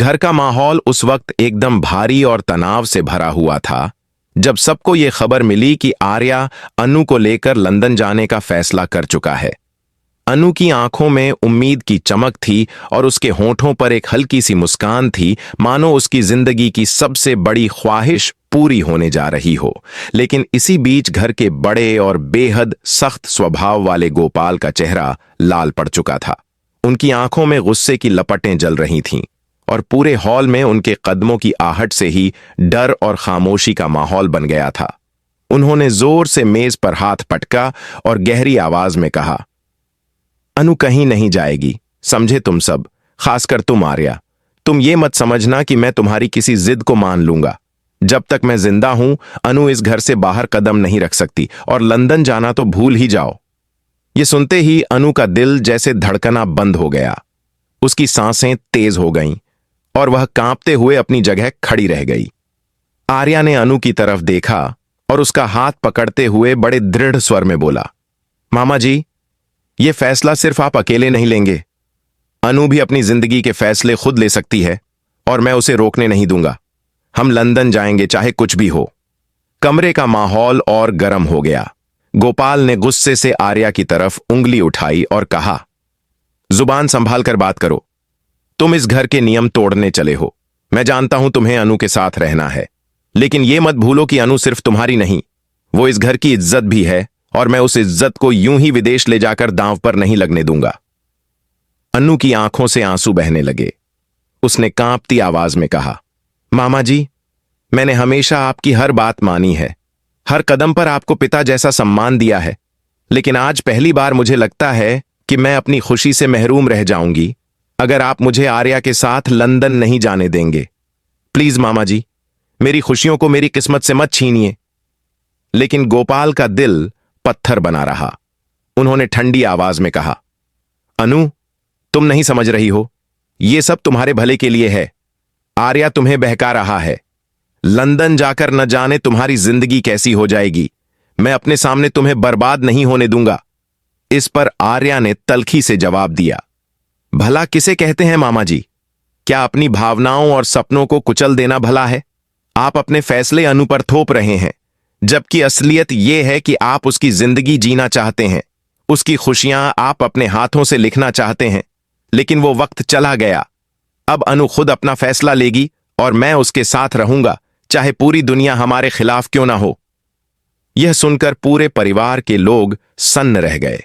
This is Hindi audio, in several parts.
घर का माहौल उस वक्त एकदम भारी और तनाव से भरा हुआ था जब सबको ये खबर मिली कि आर्या अनु को लेकर लंदन जाने का फैसला कर चुका है। अनु की आंखों में उम्मीद की चमक थी और उसके होठों पर एक हल्की सी मुस्कान थी, मानो उसकी जिंदगी की सबसे बड़ी ख्वाहिश पूरी होने जा रही हो। लेकिन इसी बीच घर के बड़े और बेहद सख्त स्वभाव वाले गोपाल का चेहरा लाल पड़ चुका था। उनकी आंखों में गुस्से की लपटें जल रही थीं और पूरे हॉल में उनके कदमों की आहट से ही डर और खामोशी का माहौल बन गया था। उन्होंने जोर से मेज पर हाथ पटका और गहरी आवाज में कहा, अनु कहीं नहीं जाएगी, समझे तुम सब, खासकर तुम आर्या। तुम ये मत समझना कि मैं तुम्हारी किसी जिद को मान लूंगा। जब तक मैं जिंदा हूं, अनु इस घर से बाहर कदम नहीं रख सकती और लंदन जाना तो भूल ही जाओ। ये सुनते ही अनु का दिल जैसे धड़कना बंद हो गया। उसकी सांसें तेज हो गईं और वह कांपते हुए अपनी जगह खड़ी रह गई। आर्या ने अनु की तरफ देखा और उसका हाथ पकड़ते हुए बड़े दृढ़ स्वर में बोला, मामा जी, यह फैसला सिर्फ आप अकेले नहीं लेंगे। अनु भी अपनी जिंदगी के फैसले खुद ले सकती है और मैं उसे रोकने नहीं दूंगा। हम लंदन जाएंगे चाहे कुछ भी हो। कमरे का माहौल और गर्म हो गया। गोपाल ने गुस्से से आर्या की तरफ उंगली उठाई और कहा, जुबान संभाल कर बात करो। तुम इस घर के नियम तोड़ने चले हो। मैं जानता हूं तुम्हें अनु के साथ रहना है, लेकिन यह मत भूलो कि अनु सिर्फ तुम्हारी नहीं, वो इस घर की इज्जत भी है और मैं उस इज्जत को यूं ही विदेश ले जाकर दांव पर नहीं लगने दूंगा। अनु की आंखों से आंसू बहने लगे। उसने कांपती आवाज में कहा, मामा जी, मैंने हमेशा आपकी हर बात मानी है, हर कदम पर आपको पिता जैसा सम्मान दिया है, लेकिन आज पहली बार मुझे लगता है कि मैं अपनी खुशी से महरूम रह जाऊंगी अगर आप मुझे आर्या के साथ लंदन नहीं जाने देंगे। प्लीज मामा जी, मेरी खुशियों को मेरी किस्मत से मत छीनिए। लेकिन गोपाल का दिल पत्थर बना रहा। उन्होंने ठंडी आवाज में कहा, अनु, तुम नहीं समझ रही हो, यह सब तुम्हारे भले के लिए है। आर्या तुम्हें बहका रहा है। लंदन जाकर न जाने तुम्हारी जिंदगी कैसी हो जाएगी। मैं अपने सामने तुम्हें बर्बाद नहीं होने दूंगा। इस पर आर्या ने तल्खी से जवाब दिया, भला किसे कहते हैं मामा जी? क्या अपनी भावनाओं और सपनों को कुचल देना भला है? आप अपने फैसले अनु पर थोप रहे हैं, जबकि असलियत यह है कि आप उसकी जिंदगी जीना चाहते हैं, उसकी खुशियां आप अपने हाथों से लिखना चाहते हैं। लेकिन वो वक्त चला गया। अब अनु खुद अपना फैसला लेगी और मैं उसके साथ रहूंगा, चाहे पूरी दुनिया हमारे खिलाफ क्यों ना हो। यह सुनकर पूरे परिवार के लोग सन्न रह गए।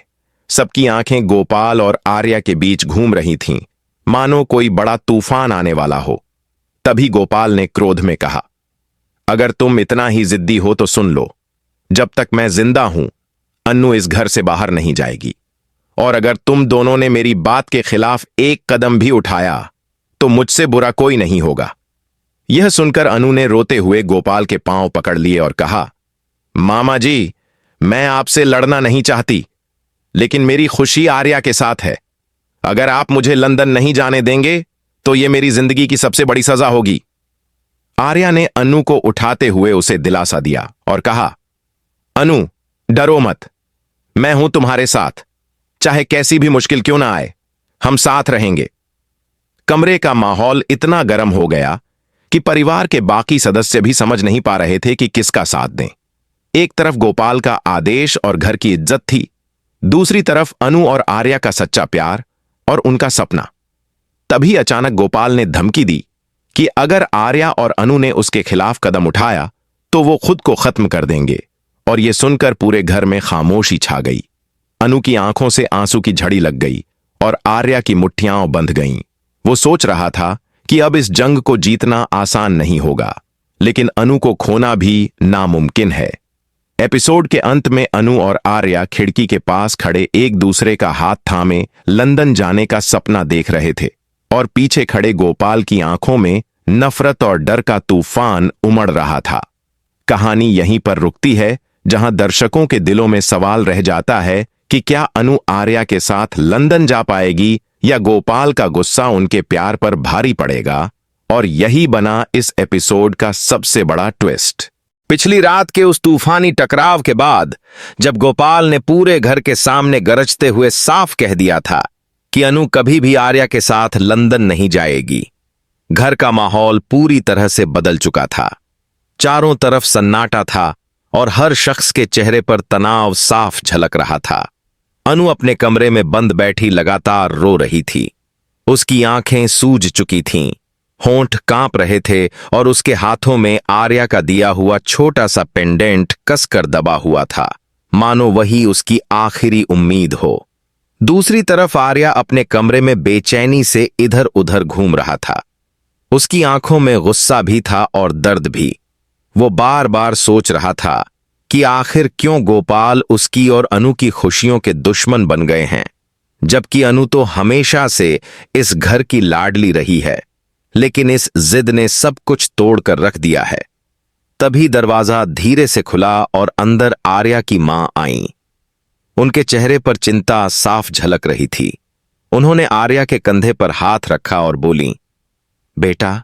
सबकी आंखें गोपाल और आर्या के बीच घूम रही थीं, मानो कोई बड़ा तूफान आने वाला हो। तभी गोपाल ने क्रोध में कहा, अगर तुम इतना ही जिद्दी हो तो सुन लो, जब तक मैं जिंदा हूं, अनु इस घर से बाहर नहीं जाएगी। और अगर तुम दोनों ने मेरी बात के खिलाफ एक कदम भी उठाया तो मुझसे बुरा कोई नहीं होगा। यह सुनकर अनु ने रोते हुए गोपाल के पांव पकड़ लिए और कहा, मामा जी, मैं आपसे लड़ना नहीं चाहती, लेकिन मेरी खुशी आर्या के साथ है। अगर आप मुझे लंदन नहीं जाने देंगे तो यह मेरी जिंदगी की सबसे बड़ी सजा होगी। आर्या ने अनु को उठाते हुए उसे दिलासा दिया और कहा, अनु, डरो मत, मैं हूं तुम्हारे साथ। चाहे कैसी भी मुश्किल क्यों ना आए, हम साथ रहेंगे। कमरे का माहौल इतना गर्म हो गया कि परिवार के बाकी सदस्य भी समझ नहीं पा रहे थे कि किसका साथ दें। एक तरफ गोपाल का आदेश और घर की इज्जत थी, दूसरी तरफ अनु और आर्या का सच्चा प्यार और उनका सपना। तभी अचानक गोपाल ने धमकी दी कि अगर आर्या और अनु ने उसके खिलाफ कदम उठाया तो वो खुद को खत्म कर देंगे। और यह सुनकर पूरे घर में खामोशी छा गई। अनु की आंखों से आंसू की झड़ी लग गई और आर्या की मुट्ठियां बंध गईं। वो सोच रहा था कि अब इस जंग को जीतना आसान नहीं होगा, लेकिन अनु को खोना भी नामुमकिन है। एपिसोड के अंत में अनु और आर्या खिड़की के पास खड़े एक दूसरे का हाथ थामे लंदन जाने का सपना देख रहे थे और पीछे खड़े गोपाल की आंखों में नफरत और डर का तूफान उमड़ रहा था। कहानी यहीं पर रुकती है, जहां दर्शकों के दिलों में सवाल रह जाता है कि क्या अनु आर्या के साथ लंदन जा पाएगी या गोपाल का गुस्सा उनके प्यार पर भारी पड़ेगा। और यही बना इस एपिसोड का सबसे बड़ा ट्विस्ट। पिछली रात के उस तूफानी टकराव के बाद जब गोपाल ने पूरे घर के सामने गरजते हुए साफ कह दिया था कि अनु कभी भी आर्या के साथ लंदन नहीं जाएगी, घर का माहौल पूरी तरह से बदल चुका था। चारों तरफ सन्नाटा था और हर शख्स के चेहरे पर तनाव साफ झलक रहा था। अनु अपने कमरे में बंद बैठी लगातार रो रही थी। उसकी आंखें सूज चुकी थीं, होंठ कांप रहे थे और उसके हाथों में आर्या का दिया हुआ छोटा सा पेंडेंट कसकर दबा हुआ था, मानो वही उसकी आखिरी उम्मीद हो। दूसरी तरफ आर्या अपने कमरे में बेचैनी से इधर उधर घूम रहा था। उसकी आंखों में गुस्सा भी था और दर्द भी। वो बार बार सोच रहा था कि आखिर क्यों गोपाल उसकी और अनु की खुशियों के दुश्मन बन गए हैं, जबकि अनु तो हमेशा से इस घर की लाडली रही है। लेकिन इस जिद ने सब कुछ तोड़कर रख दिया है। तभी दरवाजा धीरे से खुला और अंदर आर्या की मां आईं। उनके चेहरे पर चिंता साफ झलक रही थी। उन्होंने आर्या के कंधे पर हाथ रखा और बोली, बेटा,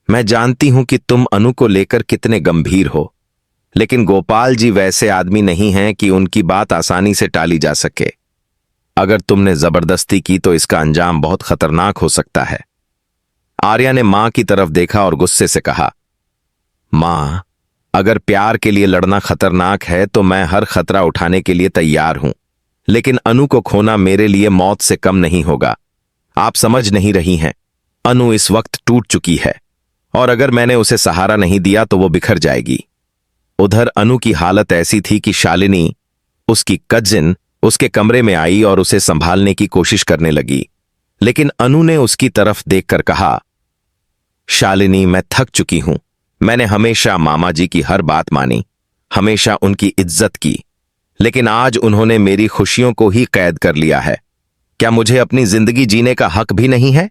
मैं जानती हूं कि तुम अनु को लेकर कितने गंभीर हो, लेकिन गोपाल जी वैसे आदमी नहीं हैं कि उनकी बात आसानी से टाली जा सके। अगर तुमने जबरदस्ती की तो इसका अंजाम बहुत खतरनाक हो सकता है। आर्या ने मां की तरफ देखा और गुस्से से कहा, मां, अगर प्यार के लिए लड़ना खतरनाक है तो मैं हर खतरा उठाने के लिए तैयार हूं, लेकिन अनु को खोना मेरे लिए मौत से कम नहीं होगा। आप समझ नहीं रही हैं, अनु इस वक्त टूट चुकी है और अगर मैंने उसे सहारा नहीं दिया तो वो बिखर जाएगी। उधर अनु की हालत ऐसी थी कि शालिनी, उसकी कजिन, उसके कमरे में आई और उसे संभालने की कोशिश करने लगी, लेकिन अनु ने उसकी तरफ देखकर कहा, शालिनी, मैं थक चुकी हूं। मैंने हमेशा मामा जी की हर बात मानी, हमेशा उनकी इज्जत की, लेकिन आज उन्होंने मेरी खुशियों को ही कैद कर लिया है। क्या मुझे अपनी जिंदगी जीने का हक भी नहीं है?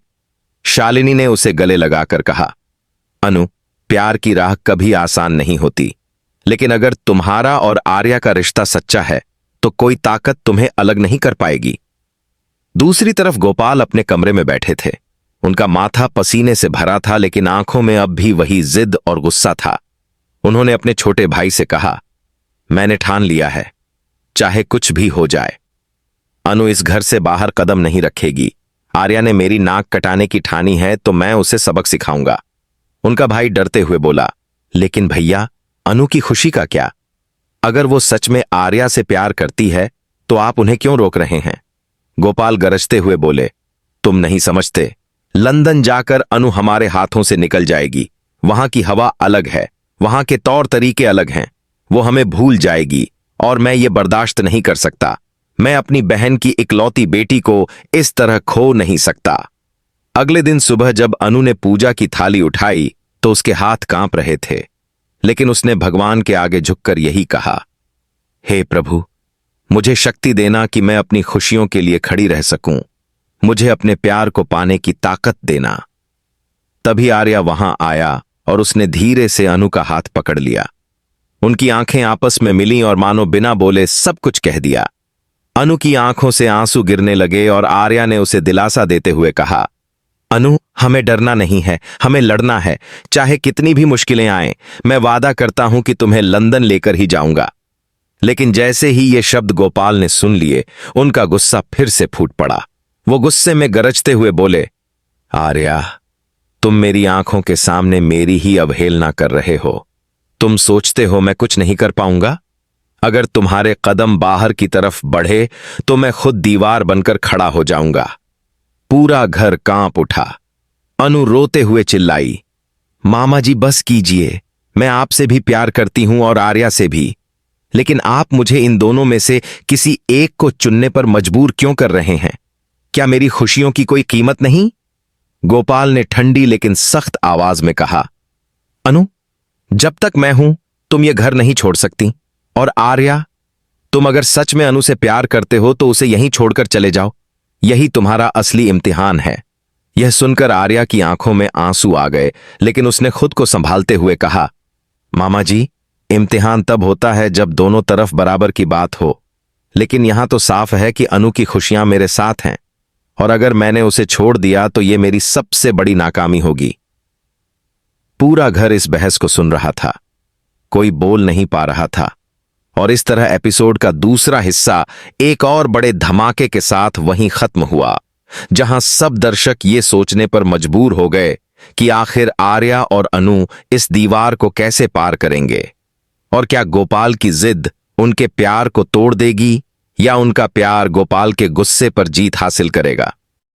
शालिनी ने उसे गले लगाकर कहा, अनु, प्यार की राह कभी आसान नहीं होती, लेकिन अगर तुम्हारा और आर्या का रिश्ता सच्चा है तो कोई ताकत तुम्हें अलग नहीं कर पाएगी। दूसरी तरफ गोपाल अपने कमरे में बैठे थे। उनका माथा पसीने से भरा था, लेकिन आंखों में अब भी वही जिद और गुस्सा था। उन्होंने अपने छोटे भाई से कहा, मैंने ठान लिया है, चाहे कुछ भी हो जाए। अनु इस घर से बाहर कदम नहीं रखेगी। आर्या ने मेरी नाक कटाने की ठानी है तो मैं उसे सबक सिखाऊंगा। उनका भाई डरते हुए बोला, लेकिन भैया, अनु की खुशी का क्या? अगर वो सच में आर्या से प्यार करती है तो आप उन्हें क्यों रोक रहे हैं? गोपाल गरजते हुए बोले, तुम नहीं समझते, लंदन जाकर अनु हमारे हाथों से निकल जाएगी। वहां की हवा अलग है, वहां के तौर तरीके अलग हैं। वो हमें भूल जाएगी और मैं ये बर्दाश्त नहीं कर सकता। मैं अपनी बहन की इकलौती बेटी को इस तरह खो नहीं सकता। अगले दिन सुबह जब अनु ने पूजा की थाली उठाई तो उसके हाथ कांप रहे थे, लेकिन उसने भगवान के आगे झुककर यही कहा, हे प्रभु, मुझे शक्ति देना कि मैं अपनी खुशियों के लिए खड़ी रह सकूं। मुझे अपने प्यार को पाने की ताकत देना। तभी आर्या वहां आया और उसने धीरे से अनु का हाथ पकड़ लिया। उनकी आंखें आपस में मिलीं और मानो बिना बोले सब कुछ कह दिया। अनु की आंखों से आंसू गिरने लगे और आर्या ने उसे दिलासा देते हुए कहा, अनु, हमें डरना नहीं है, हमें लड़ना है। चाहे कितनी भी मुश्किलें आएं, मैं वादा करता हूं कि तुम्हें लंदन लेकर ही जाऊंगा। लेकिन जैसे ही ये शब्द गोपाल ने सुन लिए, उनका गुस्सा फिर से फूट पड़ा। वो गुस्से में गरजते हुए बोले, आर्या, तुम मेरी आंखों के सामने मेरी ही अवहेलना कर रहे हो। तुम सोचते हो मैं कुछ नहीं कर पाऊंगा? अगर तुम्हारे कदम बाहर की तरफ बढ़े तो मैं खुद दीवार बनकर खड़ा हो जाऊंगा। पूरा घर कांप उठा। अनु रोते हुए चिल्लाई, मामा जी बस कीजिए, मैं आपसे भी प्यार करती हूं और आर्या से भी, लेकिन आप मुझे इन दोनों में से किसी एक को चुनने पर मजबूर क्यों कर रहे हैं? क्या मेरी खुशियों की कोई कीमत नहीं? गोपाल ने ठंडी लेकिन सख्त आवाज में कहा, अनु, जब तक मैं हूं तुम ये घर नहीं छोड़ सकती। और आर्या, तुम अगर सच में अनु से प्यार करते हो तो उसे यहीं छोड़कर चले जाओ। यही तुम्हारा असली इम्तिहान है। यह सुनकर आर्या की आंखों में आंसू आ गए, लेकिन उसने खुद को संभालते हुए कहा, मामा जी, इम्तिहान तब होता है जब दोनों तरफ बराबर की बात हो। लेकिन यहां तो साफ है कि अनु की खुशियां मेरे साथ हैं, और अगर मैंने उसे छोड़ दिया तो यह मेरी सबसे बड़ी नाकामी होगी। पूरा घर इस बहस को सुन रहा था। कोई बोल नहीं पा रहा था। और इस तरह एपिसोड का दूसरा हिस्सा एक और बड़े धमाके के साथ वहीं खत्म हुआ, जहां सब दर्शक ये सोचने पर मजबूर हो गए कि आखिर आर्या और अनु इस दीवार को कैसे पार करेंगे, और क्या गोपाल की जिद उनके प्यार को तोड़ देगी या उनका प्यार गोपाल के गुस्से पर जीत हासिल करेगा।